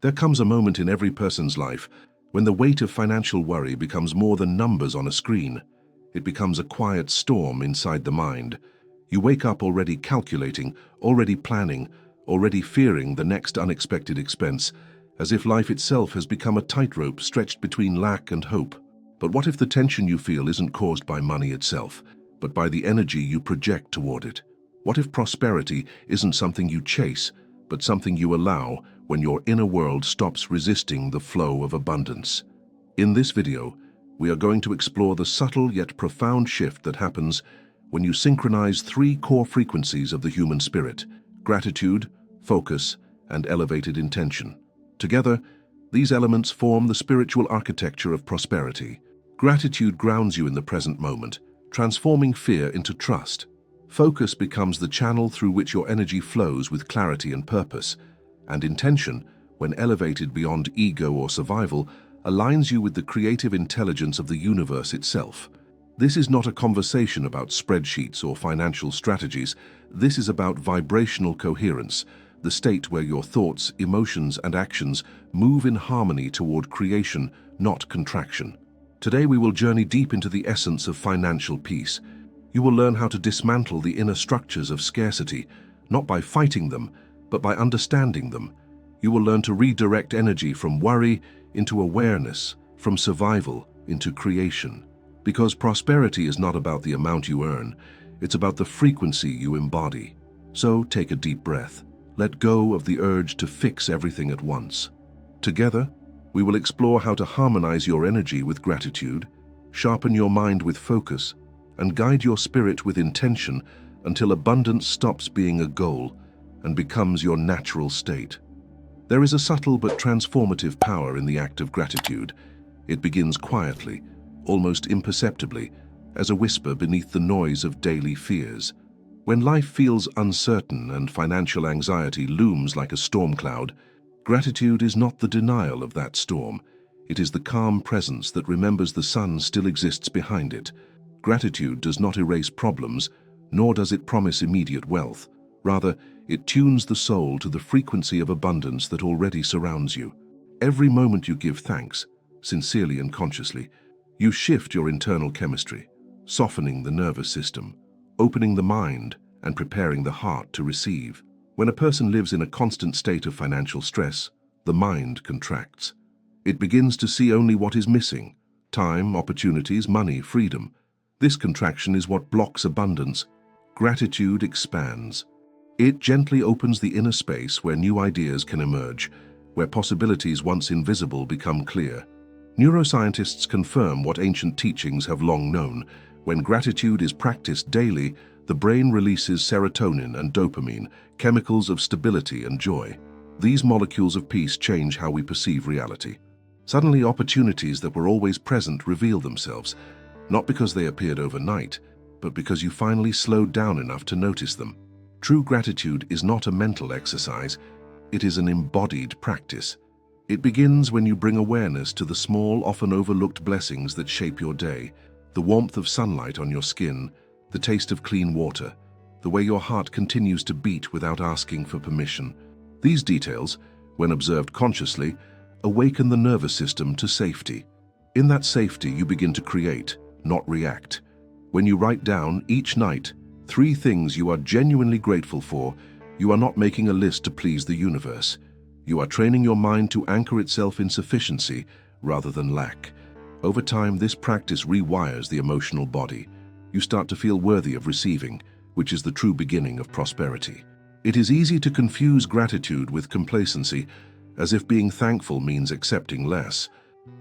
There comes a moment in every person's life when the weight of financial worry becomes more than numbers on a screen. It becomes a quiet storm inside the mind. You wake up already calculating, already planning, already fearing the next unexpected expense, as if life itself has become a tightrope stretched between lack and hope. But what if the tension you feel isn't caused by money itself, but by the energy you project toward it? What if prosperity isn't something you chase, but something you allow when your inner world stops resisting the flow of abundance? In this video, we are going to explore the subtle yet profound shift that happens when you synchronize three core frequencies of the human spirit: gratitude, focus, and elevated intention. Together, these elements form the spiritual architecture of prosperity. Gratitude grounds you in the present moment, transforming fear into trust. Focus becomes the channel through which your energy flows with clarity and purpose. And intention, when elevated beyond ego or survival, aligns you with the creative intelligence of the universe itself. This is not a conversation about spreadsheets or financial strategies. This is about vibrational coherence, the state where your thoughts, emotions, and actions move in harmony toward creation, not contraction. Today we will journey deep into the essence of financial peace. You will learn how to dismantle the inner structures of scarcity, not by fighting them, but by understanding them. You will learn to redirect energy from worry into awareness, from survival into creation. Because prosperity is not about the amount you earn, it's about the frequency you embody. So take a deep breath. Let go of the urge to fix everything at once. Together, we will explore how to harmonize your energy with gratitude, sharpen your mind with focus, and guide your spirit with intention until abundance stops being a goal and becomes your natural state. There is a subtle but transformative power in the act of gratitude. It begins quietly, almost imperceptibly, as a whisper beneath the noise of daily fears. When life feels uncertain and financial anxiety looms like a storm cloud, gratitude is not the denial of that storm. It is the calm presence that remembers the sun still exists behind it. Gratitude does not erase problems, nor does it promise immediate wealth. Rather, it tunes the soul to the frequency of abundance that already surrounds you. Every moment you give thanks, sincerely and consciously, you shift your internal chemistry, softening the nervous system, opening the mind, and preparing the heart to receive. When a person lives in a constant state of financial stress, the mind contracts. It begins to see only what is missing: time, opportunities, money, freedom. This contraction is what blocks abundance. Gratitude expands. It gently opens the inner space where new ideas can emerge, where possibilities once invisible become clear. Neuroscientists confirm what ancient teachings have long known. When gratitude is practiced daily, the brain releases serotonin and dopamine, chemicals of stability and joy. These molecules of peace change how we perceive reality. Suddenly, opportunities that were always present reveal themselves, not because they appeared overnight, but because you finally slowed down enough to notice them. True gratitude is not a mental exercise, it is an embodied practice. It begins when you bring awareness to the small, often overlooked blessings that shape your day: the warmth of sunlight on your skin, the taste of clean water, the way your heart continues to beat without asking for permission. These details, when observed consciously, awaken the nervous system to safety. In that safety, you begin to create, not react. When you write down each night 3 things you are genuinely grateful for, you are not making a list to please the universe. You are training your mind to anchor itself in sufficiency rather than lack. Over time, this practice rewires the emotional body. You start to feel worthy of receiving, which is the true beginning of prosperity. It is easy to confuse gratitude with complacency, as if being thankful means accepting less.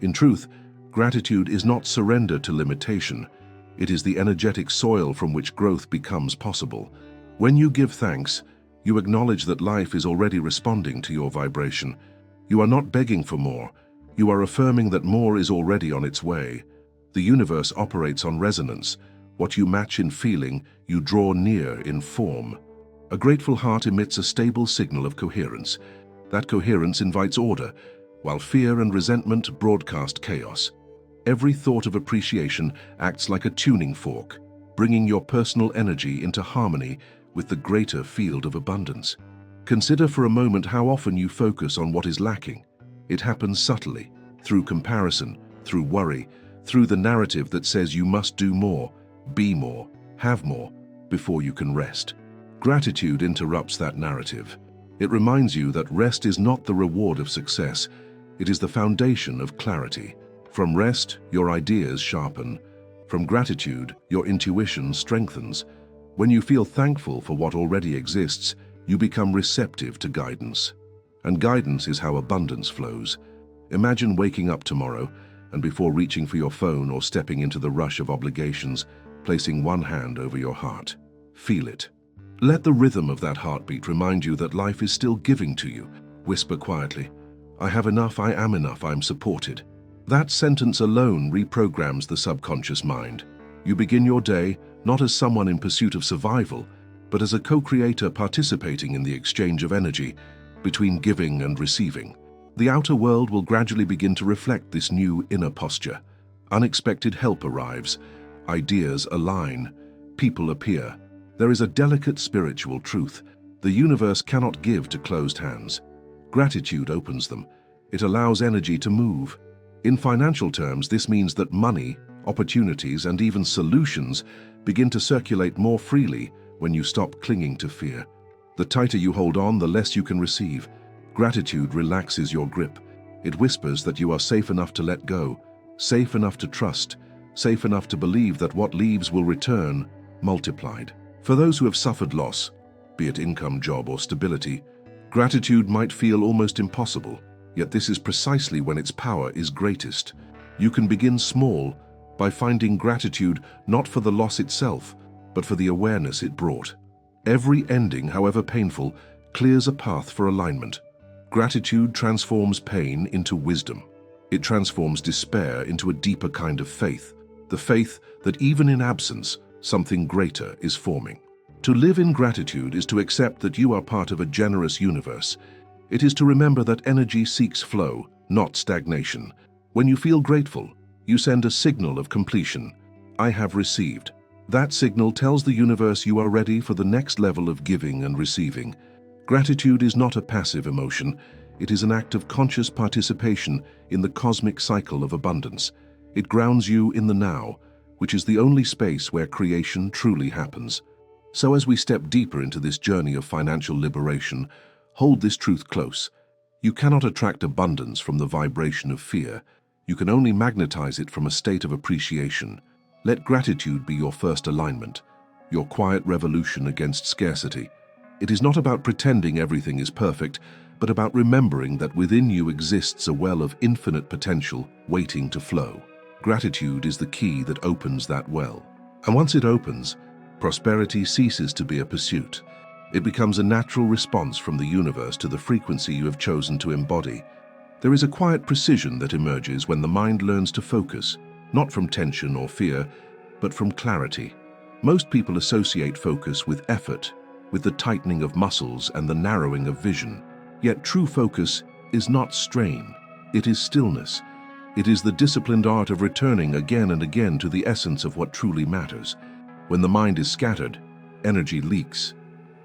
In truth, gratitude is not surrender to limitation. It is the energetic soil from which growth becomes possible. When you give thanks, you acknowledge that life is already responding to your vibration. You are not begging for more. You are affirming that more is already on its way. The universe operates on resonance. What you match in feeling, you draw near in form. A grateful heart emits a stable signal of coherence. That coherence invites order, while fear and resentment broadcast chaos. Every thought of appreciation acts like a tuning fork, bringing your personal energy into harmony with the greater field of abundance. Consider for a moment how often you focus on what is lacking. It happens subtly, through comparison, through worry, through the narrative that says you must do more, be more, have more, before you can rest. Gratitude interrupts that narrative. It reminds you that rest is not the reward of success, it is the foundation of clarity. From rest, your ideas sharpen. From gratitude, your intuition strengthens. When you feel thankful for what already exists, you become receptive to guidance. And guidance is how abundance flows. Imagine waking up tomorrow, and before reaching for your phone or stepping into the rush of obligations, placing one hand over your heart. Feel it. Let the rhythm of that heartbeat remind you that life is still giving to you. Whisper quietly, "I have enough, I am enough, I'm supported." That sentence alone reprograms the subconscious mind. You begin your day not as someone in pursuit of survival, but as a co-creator participating in the exchange of energy between giving and receiving. The outer world will gradually begin to reflect this new inner posture. Unexpected help arrives, ideas align, people appear. There is a delicate spiritual truth. The universe cannot give to closed hands. Gratitude opens them. It allows energy to move. In financial terms, this means that money, opportunities, and even solutions begin to circulate more freely when you stop clinging to fear. The tighter you hold on, the less you can receive. Gratitude relaxes your grip. It whispers that you are safe enough to let go, safe enough to trust, safe enough to believe that what leaves will return, multiplied. For those who have suffered loss, be it income, job, or stability, gratitude might feel almost impossible, yet this is precisely when its power is greatest. You can begin small by finding gratitude not for the loss itself, but for the awareness it brought. Every ending, however painful, clears a path for alignment. Gratitude transforms pain into wisdom. It transforms despair into a deeper kind of faith, the faith that even in absence, something greater is forming. To live in gratitude is to accept that you are part of a generous universe. It is to remember that energy seeks flow, not stagnation. When you feel grateful, you send a signal of completion. I have received. That signal tells the universe you are ready for the next level of giving and receiving. Gratitude is not a passive emotion. It is an act of conscious participation in the cosmic cycle of abundance. It grounds you in the now, which is the only space where creation truly happens. So as we step deeper into this journey of financial liberation, hold this truth close. You cannot attract abundance from the vibration of fear. You can only magnetize it from a state of appreciation. Let gratitude be your first alignment, your quiet revolution against scarcity. It is not about pretending everything is perfect, but about remembering that within you exists a well of infinite potential waiting to flow. Gratitude is the key that opens that well. And once it opens, prosperity ceases to be a pursuit. It becomes a natural response from the universe to the frequency you have chosen to embody. There is a quiet precision that emerges when the mind learns to focus, not from tension or fear, but from clarity. Most people associate focus with effort, with the tightening of muscles and the narrowing of vision. Yet true focus is not strain, it is stillness. It is the disciplined art of returning again and again to the essence of what truly matters. When the mind is scattered, energy leaks.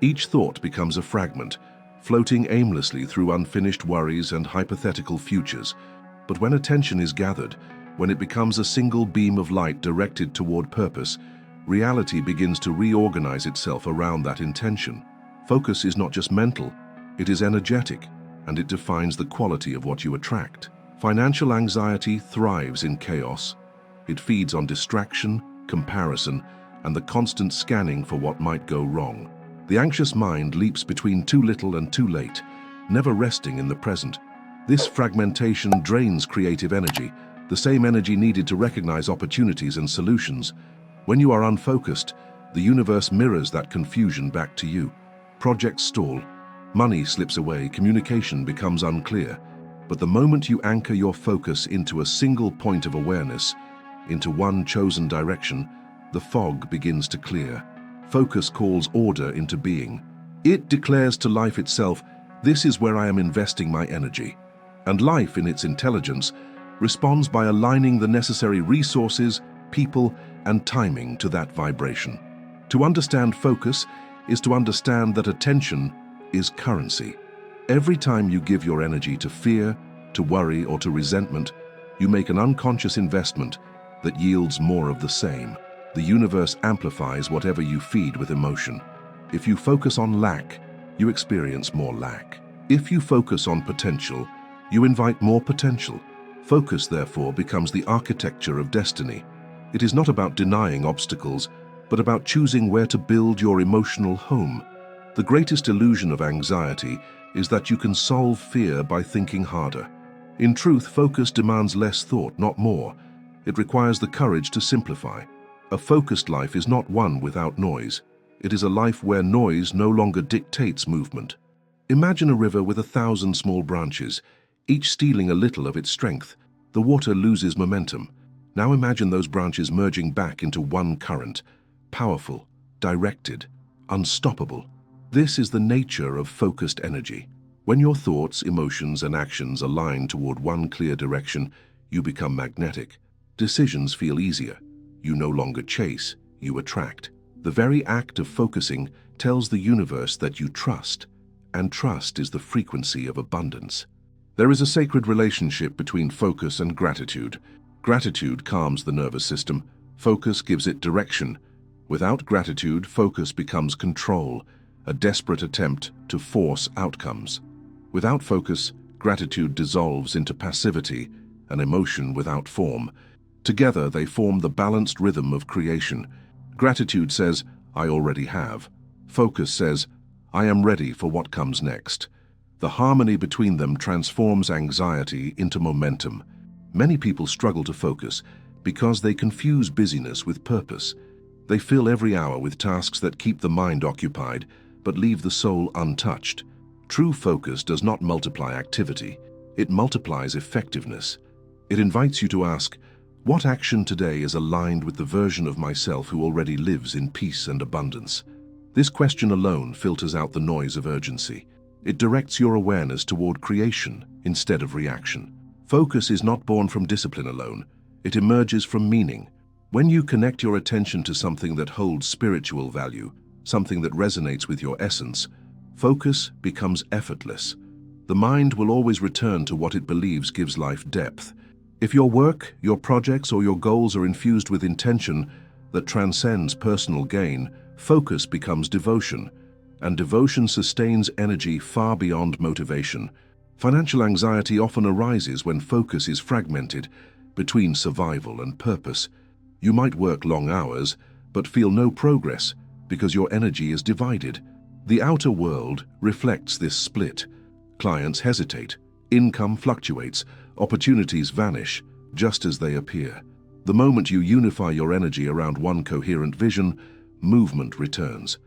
Each thought becomes a fragment, floating aimlessly through unfinished worries and hypothetical futures. But when attention is gathered, when it becomes a single beam of light directed toward purpose, reality begins to reorganize itself around that intention. Focus is not just mental, it is energetic, and it defines the quality of what you attract. Financial anxiety thrives in chaos. It feeds on distraction, comparison, and the constant scanning for what might go wrong. The anxious mind leaps between too little and too late, never resting in the present. This fragmentation drains creative energy, the same energy needed to recognize opportunities and solutions. When you are unfocused, the universe mirrors that confusion back to you. Projects stall, money slips away, communication becomes unclear. But the moment you anchor your focus into a single point of awareness, into one chosen direction, the fog begins to clear. Focus calls order into being. It declares to life itself, this is where I am investing my energy. And life, in its intelligence, responds by aligning the necessary resources, people, and timing to that vibration. To understand focus is to understand that attention is currency. Every time you give your energy to fear, to worry, or to resentment, you make an unconscious investment that yields more of the same. The universe amplifies whatever you feed with emotion. If you focus on lack, you experience more lack. If you focus on potential, you invite more potential. Focus, therefore, becomes the architecture of destiny. It is not about denying obstacles, but about choosing where to build your emotional home. The greatest illusion of anxiety is that you can solve fear by thinking harder. In truth, focus demands less thought, not more. It requires the courage to simplify. A focused life is not one without noise. It is a life where noise no longer dictates movement. Imagine a river with 1,000 small branches, each stealing a little of its strength. The water loses momentum. Now imagine those branches merging back into one current, powerful, directed, unstoppable. This is the nature of focused energy. When your thoughts, emotions, and actions align toward one clear direction, you become magnetic. Decisions feel easier. You no longer chase, you attract. The very act of focusing tells the universe that you trust, and trust is the frequency of abundance. There is a sacred relationship between focus and gratitude. Gratitude calms the nervous system. Focus gives it direction. Without gratitude, focus becomes control, a desperate attempt to force outcomes. Without focus, gratitude dissolves into passivity, an emotion without form. Together, they form the balanced rhythm of creation. Gratitude says, "I already have." Focus says, "I am ready for what comes next." The harmony between them transforms anxiety into momentum. Many people struggle to focus because they confuse busyness with purpose. They fill every hour with tasks that keep the mind occupied, but leave the soul untouched. True focus does not multiply activity, it multiplies effectiveness. It invites you to ask, what action today is aligned with the version of myself who already lives in peace and abundance? This question alone filters out the noise of urgency. It directs your awareness toward creation instead of reaction. Focus is not born from discipline alone, it emerges from meaning. When you connect your attention to something that holds spiritual value, something that resonates with your essence, focus becomes effortless. The mind will always return to what it believes gives life depth. If your work, your projects, or your goals are infused with intention that transcends personal gain, focus becomes devotion, and devotion sustains energy far beyond motivation. Financial anxiety often arises when focus is fragmented between survival and purpose. You might work long hours, but feel no progress because your energy is divided. The outer world reflects this split. Clients hesitate, income fluctuates, opportunities vanish just as they appear. The moment you unify your energy around one coherent vision, movement returns.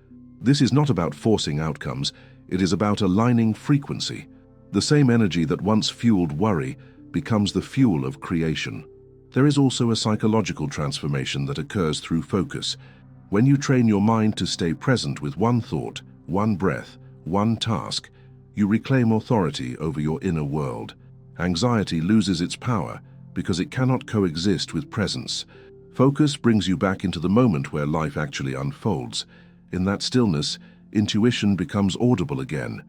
This is not about forcing outcomes, it is about aligning frequency. The same energy that once fueled worry becomes the fuel of creation. There is also a psychological transformation that occurs through focus. When you train your mind to stay present with one thought, one breath, one task, you reclaim authority over your inner world. Anxiety loses its power because it cannot coexist with presence. Focus brings you back into the moment where life actually unfolds. In that stillness, intuition becomes audible again.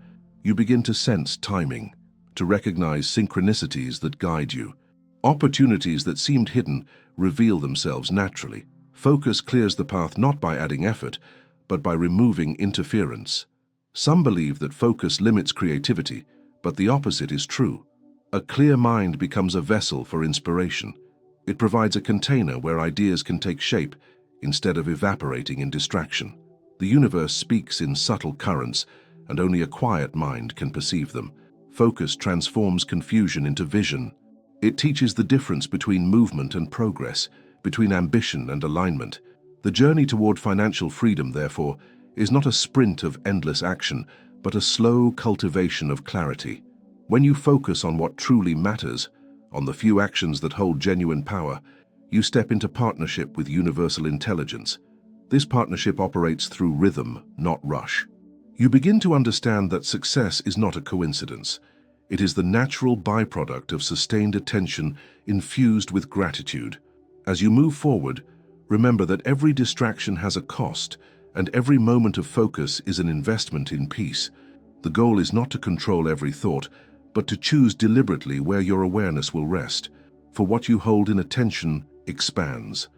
You begin to sense timing, to recognize synchronicities that guide you. Opportunities that seemed hidden reveal themselves naturally. Focus clears the path not by adding effort, but by removing interference. Some believe that focus limits creativity, but the opposite is true. A clear mind becomes a vessel for inspiration. It provides a container where ideas can take shape instead of evaporating in distraction. The universe speaks in subtle currents, and only a quiet mind can perceive them. Focus transforms confusion into vision. It teaches the difference between movement and progress, between ambition and alignment. The journey toward financial freedom, therefore, is not a sprint of endless action, but a slow cultivation of clarity. When you focus on what truly matters, on the few actions that hold genuine power, you step into partnership with universal intelligence. This partnership operates through rhythm, not rush. You begin to understand that success is not a coincidence. It is the natural byproduct of sustained attention infused with gratitude. As you move forward, remember that every distraction has a cost, and every moment of focus is an investment in peace. The goal is not to control every thought, but to choose deliberately where your awareness will rest, for what you hold in attention expands.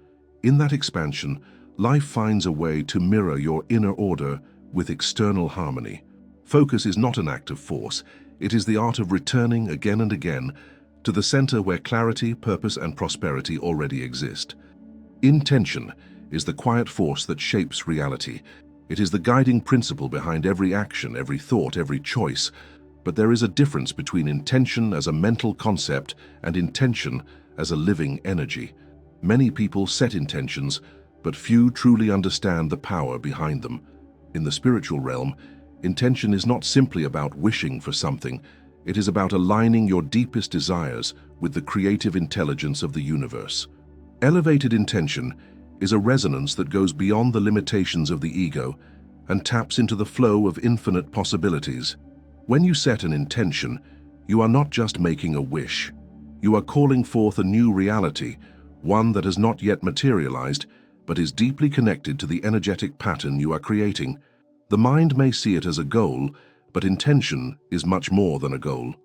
In that expansion, life finds a way to mirror your inner order with external harmony. Focus is not an act of force, it is the art of returning again and again to the center where clarity, purpose, and prosperity already exist. Intention is the quiet force that shapes reality. It is the guiding principle behind every action, every thought, every choice. But there is a difference between intention as a mental concept and intention as a living energy. Many people set intentions, but few truly understand the power behind them. In the spiritual realm, intention is not simply about wishing for something. It is about aligning your deepest desires with the creative intelligence of the universe. Elevated intention is a resonance that goes beyond the limitations of the ego and taps into the flow of infinite possibilities. When you set an intention, you are not just making a wish. You are calling forth a new reality, one that has not yet materialized, but is deeply connected to the energetic pattern you are creating. The mind may see it as a goal, but intention is much more than a goal.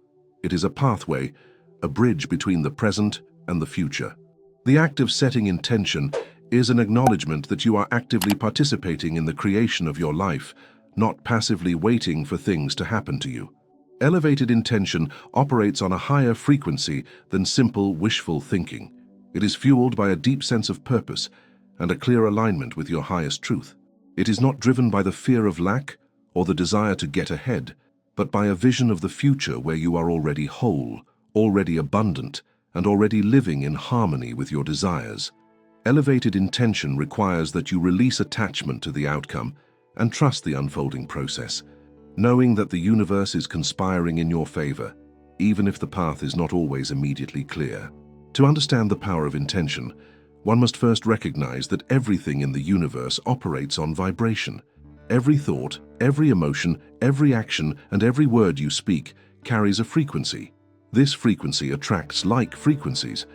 It is a pathway, a bridge between the present and the future. The act of setting intention is an acknowledgement that you are actively participating in the creation of your life, not passively waiting for things to happen to you. Elevated intention operates on a higher frequency than simple wishful thinking. It is fueled by a deep sense of purpose and a clear alignment with your highest truth. It is not driven by the fear of lack or the desire to get ahead, but by a vision of the future where you are already whole, already abundant, and already living in harmony with your desires. Elevated intention requires that you release attachment to the outcome and trust the unfolding process, knowing that the universe is conspiring in your favor, even if the path is not always immediately clear. To understand the power of intention, one must first recognize that everything in the universe operates on vibration. Every thought, every emotion, every action, and every word you speak carries a frequency. This frequency attracts like frequencies,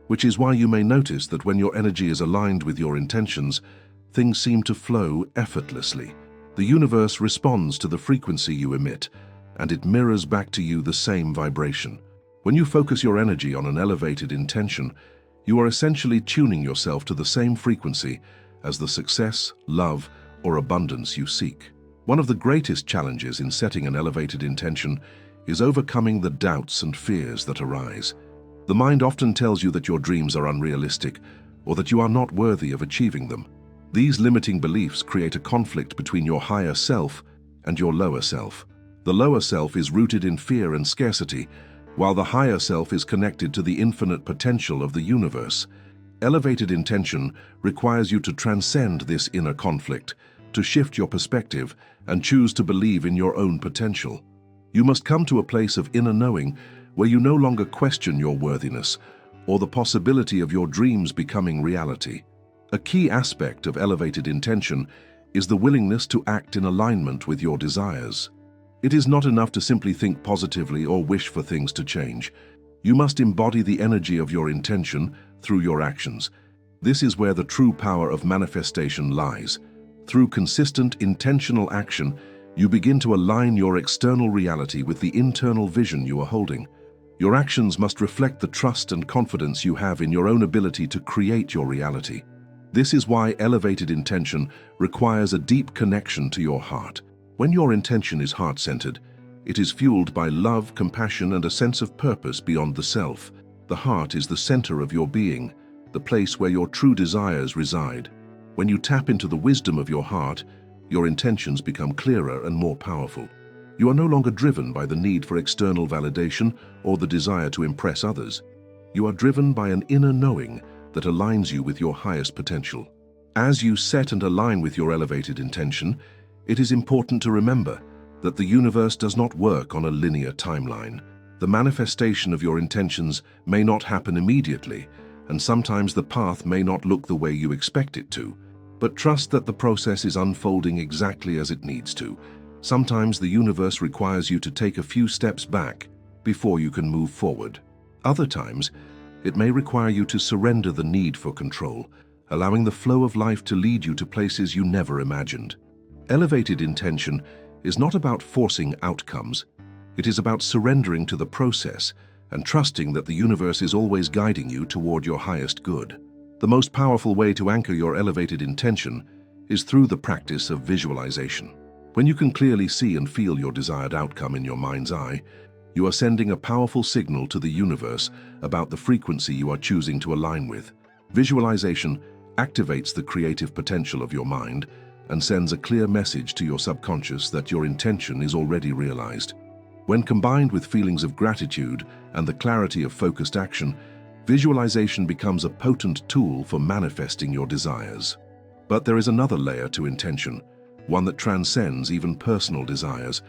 which is why you may notice that when your energy is aligned with your intentions, things seem to flow effortlessly. The universe responds to the frequency you emit, and it mirrors back to you the same vibration. When you focus your energy on an elevated intention, you are essentially tuning yourself to the same frequency as the success, love, or abundance you seek. One of the greatest challenges in setting an elevated intention is overcoming the doubts and fears that arise. The mind often tells you that your dreams are unrealistic or that you are not worthy of achieving them. These limiting beliefs create a conflict between your higher self and your lower self. The lower self is rooted in fear and scarcity, while the higher self is connected to the infinite potential of the universe. Elevated intention requires you to transcend this inner conflict, to shift your perspective and choose to believe in your own potential. You must come to a place of inner knowing where you no longer question your worthiness or the possibility of your dreams becoming reality. A key aspect of elevated intention is the willingness to act in alignment with your desires. It is not enough to simply think positively or wish for things to change. You must embody the energy of your intention through your actions. This is where the true power of manifestation lies. Through consistent, intentional action, you begin to align your external reality with the internal vision you are holding. Your actions must reflect the trust and confidence you have in your own ability to create your reality. This is why elevated intention requires a deep connection to your heart. When your intention is heart-centered, it is fueled by love, compassion, and a sense of purpose beyond the self. The heart is the center of your being, the place where your true desires reside. When you tap into the wisdom of your heart, your intentions become clearer and more powerful. You are no longer driven by the need for external validation or the desire to impress others. You are driven by an inner knowing that aligns you with your highest potential. As you set and align with your elevated intention, it is important to remember that the universe does not work on a linear timeline. The manifestation of your intentions may not happen immediately, and sometimes the path may not look the way you expect it to. But trust that the process is unfolding exactly as it needs to. Sometimes the universe requires you to take a few steps back before you can move forward. Other times, it may require you to surrender the need for control, allowing the flow of life to lead you to places you never imagined. Elevated intention is not about forcing outcomes. It is about surrendering to the process and trusting that the universe is always guiding you toward your highest good. The most powerful way to anchor your elevated intention is through the practice of visualization. When you can clearly see and feel your desired outcome in your mind's eye, you are sending a powerful signal to the universe about the frequency you are choosing to align with. Visualization activates the creative potential of your mind and sends a clear message to your subconscious that your intention is already realized. When combined with feelings of gratitude and the clarity of focused action, visualization becomes a potent tool for manifesting your desires. But there is another layer to intention, one that transcends even personal desires.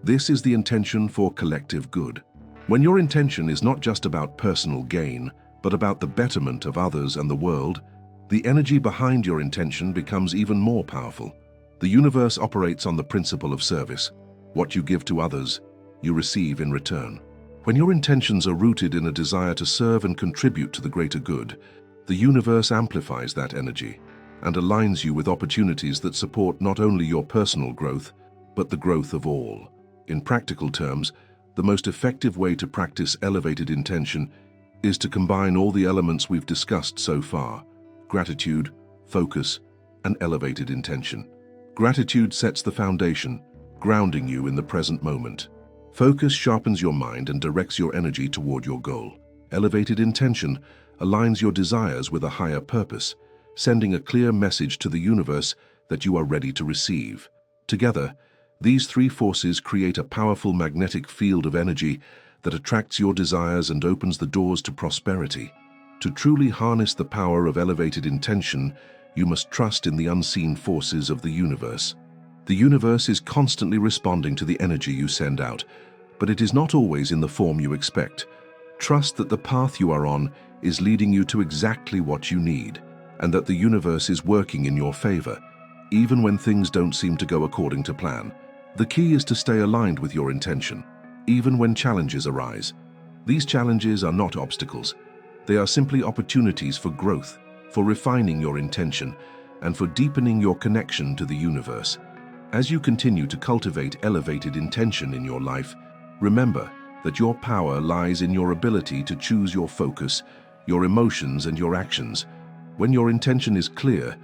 This is the intention for collective good. When your intention is not just about personal gain, but about the betterment of others and the world, the energy behind your intention becomes even more powerful. The universe operates on the principle of service. What you give to others, you receive in return. When your intentions are rooted in a desire to serve and contribute to the greater good, the universe amplifies that energy and aligns you with opportunities that support not only your personal growth, but the growth of all. In practical terms, the most effective way to practice elevated intention is to combine all the elements we've discussed so far: gratitude, focus, and elevated intention. Gratitude sets the foundation, grounding you in the present moment. Focus sharpens your mind and directs your energy toward your goal. Elevated intention aligns your desires with a higher purpose, sending a clear message to the universe that you are ready to receive. Together, these three forces create a powerful magnetic field of energy that attracts your desires and opens the doors to prosperity. To truly harness the power of elevated intention, you must trust in the unseen forces of the universe. The universe is constantly responding to the energy you send out, but it is not always in the form you expect. Trust that the path you are on is leading you to exactly what you need, and that the universe is working in your favor, even when things don't seem to go according to plan. The key is to stay aligned with your intention, even when challenges arise. These challenges are not obstacles. They are simply opportunities for growth, for refining your intention, and for deepening your connection to the universe. As you continue to cultivate elevated intention in your life, remember that your power lies in your ability to choose your focus, your emotions, and your actions. When your intention is clear,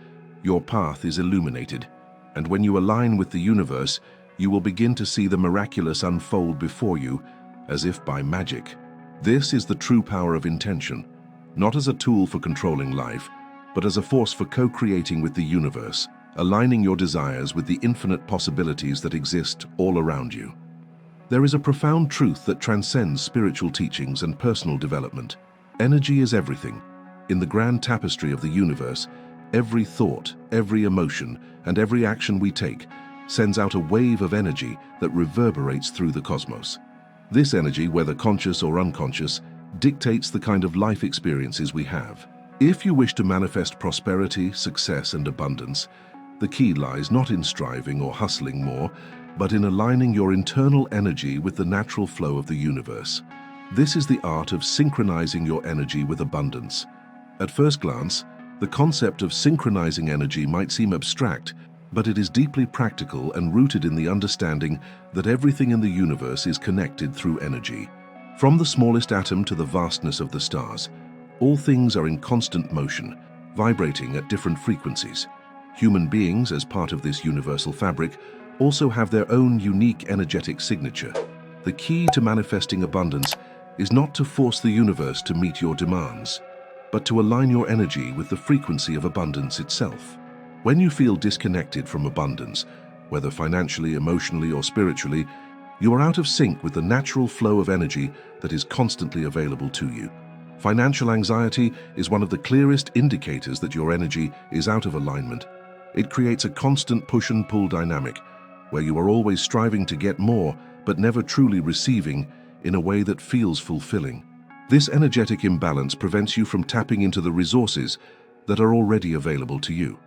your path is illuminated, and when you align with the universe, you will begin to see the miraculous unfold before you, as if by magic. This is the true power of intention, not as a tool for controlling life, but as a force for co-creating with the universe, aligning your desires with the infinite possibilities that exist all around you. There is a profound truth that transcends spiritual teachings and personal development. Energy is everything. In the grand tapestry of the universe, every thought, every emotion, and every action we take sends out a wave of energy that reverberates through the cosmos. This energy, whether conscious or unconscious, dictates the kind of life experiences we have. If you wish to manifest prosperity, success, and abundance, the key lies not in striving or hustling more, but in aligning your internal energy with the natural flow of the universe. This is the art of synchronizing your energy with abundance. At first glance, the concept of synchronizing energy might seem abstract, but it is deeply practical and rooted in the understanding that everything in the universe is connected through energy. From the smallest atom to the vastness of the stars, all things are in constant motion, vibrating at different frequencies. Human beings, as part of this universal fabric, also have their own unique energetic signature. The key to manifesting abundance is not to force the universe to meet your demands, but to align your energy with the frequency of abundance itself. When you feel disconnected from abundance, whether financially, emotionally, or spiritually, you are out of sync with the natural flow of energy that is constantly available to you. Financial anxiety is one of the clearest indicators that your energy is out of alignment. It creates a constant push and pull dynamic, where you are always striving to get more, but never truly receiving in a way that feels fulfilling. This energetic imbalance prevents you from tapping into the resources that are already available to you.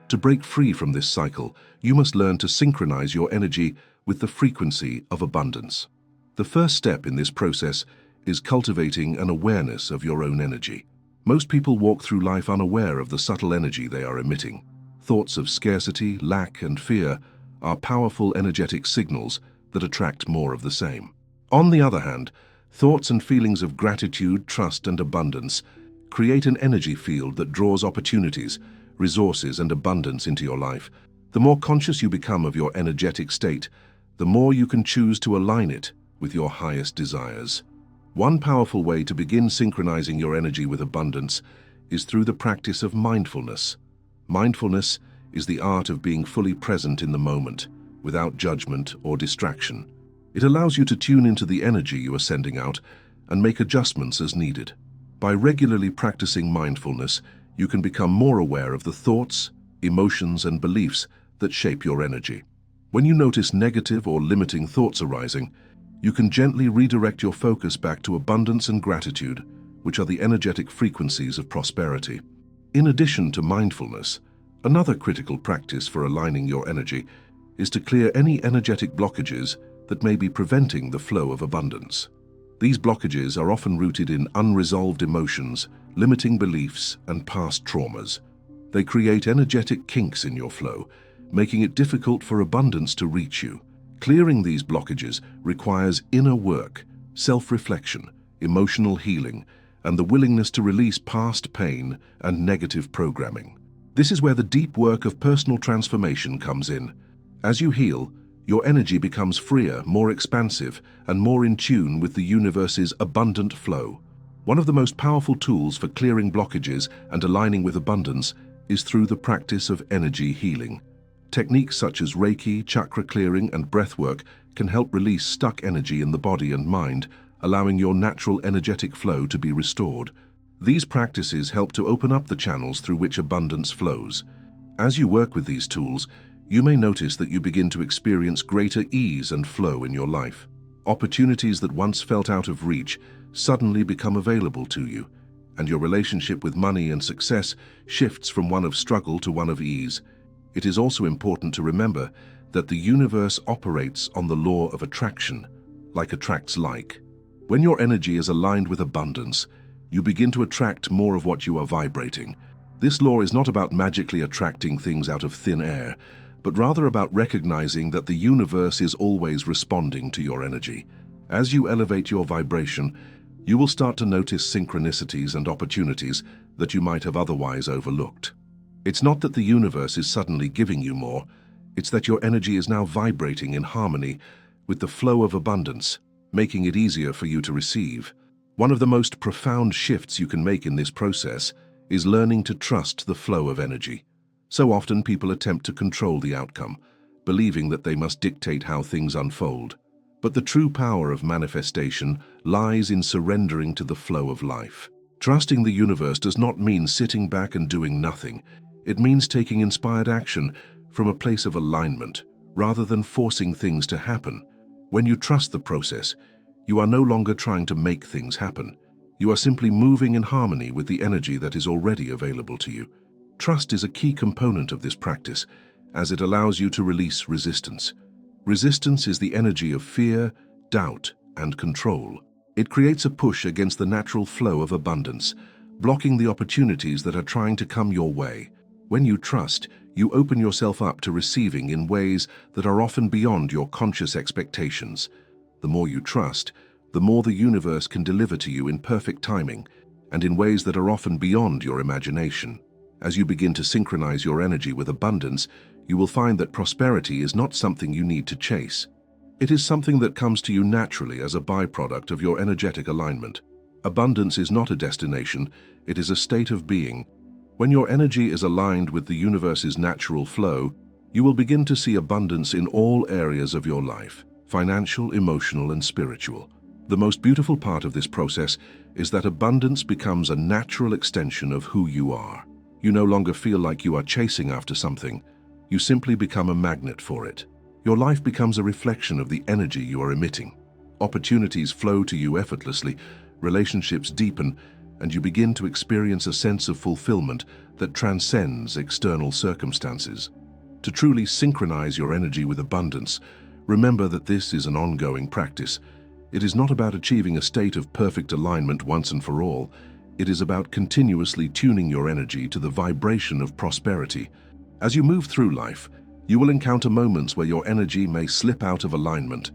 To break free from this cycle, you must learn to synchronize your energy with the frequency of abundance. The first step in this process is cultivating an awareness of your own energy. Most people walk through life unaware of the subtle energy they are emitting. Thoughts of scarcity, lack, and fear are powerful energetic signals that attract more of the same. On the other hand, thoughts and feelings of gratitude, trust, and abundance create an energy field that draws opportunities, resources, and abundance into your life. The more conscious you become of your energetic state, the more you can choose to align it with your highest desires. One powerful way to begin synchronizing your energy with abundance is through the practice of mindfulness. Mindfulness is the art of being fully present in the moment, without judgment or distraction. It allows you to tune into the energy you are sending out and make adjustments as needed. By regularly practicing mindfulness, you can become more aware of the thoughts, emotions, and beliefs that shape your energy. When you notice negative or limiting thoughts arising, you can gently redirect your focus back to abundance and gratitude, which are the energetic frequencies of prosperity. In addition to mindfulness, another critical practice for aligning your energy is to clear any energetic blockages that may be preventing the flow of abundance. These blockages are often rooted in unresolved emotions, limiting beliefs, and past traumas. They create energetic kinks in your flow, making it difficult for abundance to reach you. Clearing these blockages requires inner work, self-reflection, emotional healing, and the willingness to release past pain and negative programming. This is where the deep work of personal transformation comes in. As you heal, your energy becomes freer, more expansive, and more in tune with the universe's abundant flow. One of the most powerful tools for clearing blockages and aligning with abundance is through the practice of energy healing. Techniques such as Reiki, chakra clearing, and breathwork can help release stuck energy in the body and mind, allowing your natural energetic flow to be restored. These practices help to open up the channels through which abundance flows. As you work with these tools, you may notice that you begin to experience greater ease and flow in your life. Opportunities that once felt out of reach suddenly become available to you, and your relationship with money and success shifts from one of struggle to one of ease. It is also important to remember that the universe operates on the law of attraction, like attracts like. When your energy is aligned with abundance, you begin to attract more of what you are vibrating. This law is not about magically attracting things out of thin air, but rather about recognizing that the universe is always responding to your energy. As you elevate your vibration, you will start to notice synchronicities and opportunities that you might have otherwise overlooked. It's not that the universe is suddenly giving you more, it's that your energy is now vibrating in harmony with the flow of abundance, making it easier for you to receive. One of the most profound shifts you can make in this process is learning to trust the flow of energy. So often people attempt to control the outcome, believing that they must dictate how things unfold. But the true power of manifestation lies in surrendering to the flow of life. Trusting the universe does not mean sitting back and doing nothing. It means taking inspired action from a place of alignment, rather than forcing things to happen. When you trust the process, you are no longer trying to make things happen. You are simply moving in harmony with the energy that is already available to you. Trust is a key component of this practice, as it allows you to release resistance. Resistance is the energy of fear, doubt, and control. It creates a push against the natural flow of abundance, blocking the opportunities that are trying to come your way. When you trust, you open yourself up to receiving in ways that are often beyond your conscious expectations. The more you trust, the more the universe can deliver to you in perfect timing and in ways that are often beyond your imagination. As you begin to synchronize your energy with abundance, you will find that prosperity is not something you need to chase. It is something that comes to you naturally as a byproduct of your energetic alignment. Abundance is not a destination, it is a state of being. When your energy is aligned with the universe's natural flow, you will begin to see abundance in all areas of your life: financial, emotional, and spiritual. The most beautiful part of this process is that abundance becomes a natural extension of who you are. You no longer feel like you are chasing after something. You simply become a magnet for it. Your life becomes a reflection of the energy you are emitting. Opportunities flow to you effortlessly, relationships deepen, and you begin to experience a sense of fulfillment that transcends external circumstances. To truly synchronize your energy with abundance, remember that this is an ongoing practice. It is not about achieving a state of perfect alignment once and for all. It is about continuously tuning your energy to the vibration of prosperity. As you move through life, you will encounter moments where your energy may slip out of alignment.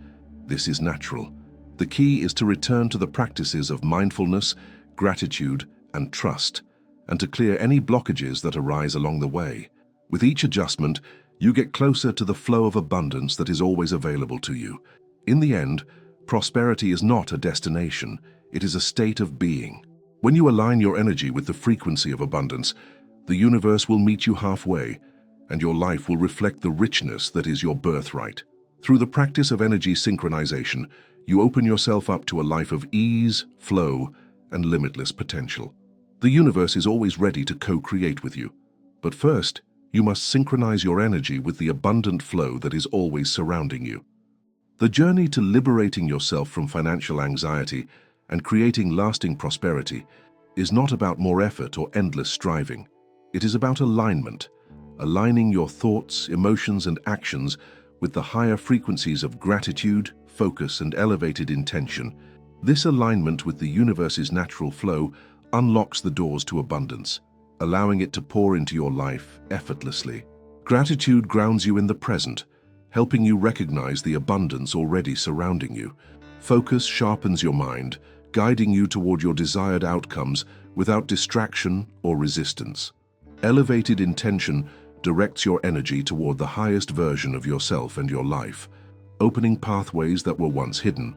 This is natural. The key is to return to the practices of mindfulness, gratitude, and trust, and to clear any blockages that arise along the way. With each adjustment, you get closer to the flow of abundance that is always available to you. In the end, prosperity is not a destination, it is a state of being. When you align your energy with the frequency of abundance, the universe will meet you halfway, and your life will reflect the richness that is your birthright. Through the practice of energy synchronization, you open yourself up to a life of ease, flow, and limitless potential. The universe is always ready to co-create with you. But first, you must synchronize your energy with the abundant flow that is always surrounding you. The journey to liberating yourself from financial anxiety and creating lasting prosperity is not about more effort or endless striving. It is about alignment, aligning your thoughts, emotions, and actions with the higher frequencies of gratitude, focus, and elevated intention. This alignment with the universe's natural flow unlocks the doors to abundance, allowing it to pour into your life effortlessly. Gratitude grounds you in the present, helping you recognize the abundance already surrounding you. Focus sharpens your mind, guiding you toward your desired outcomes without distraction or resistance. Elevated intention directs your energy toward the highest version of yourself and your life, opening pathways that were once hidden.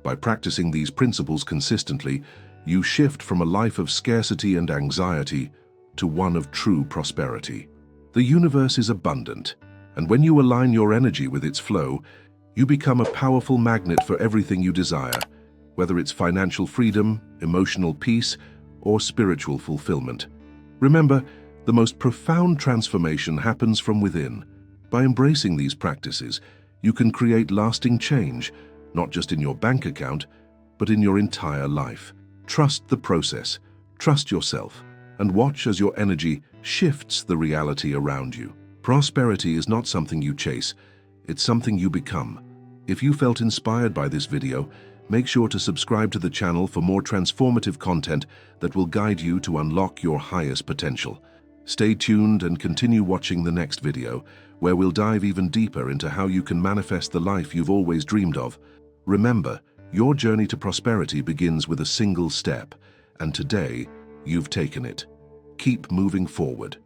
By practicing these principles consistently, you shift from a life of scarcity and anxiety to one of true prosperity. The universe is abundant, and when you align your energy with its flow, you become a powerful magnet for everything you desire, whether it's financial freedom, emotional peace, or spiritual fulfillment. Remember, the most profound transformation happens from within. By embracing these practices, you can create lasting change, not just in your bank account, but in your entire life. Trust the process, trust yourself, and watch as your energy shifts the reality around you. Prosperity is not something you chase, it's something you become. If you felt inspired by this video, make sure to subscribe to the channel for more transformative content that will guide you to unlock your highest potential. Stay tuned and continue watching the next video, where we'll dive even deeper into how you can manifest the life you've always dreamed of. Remember, your journey to prosperity begins with a single step, and today, you've taken it. Keep moving forward.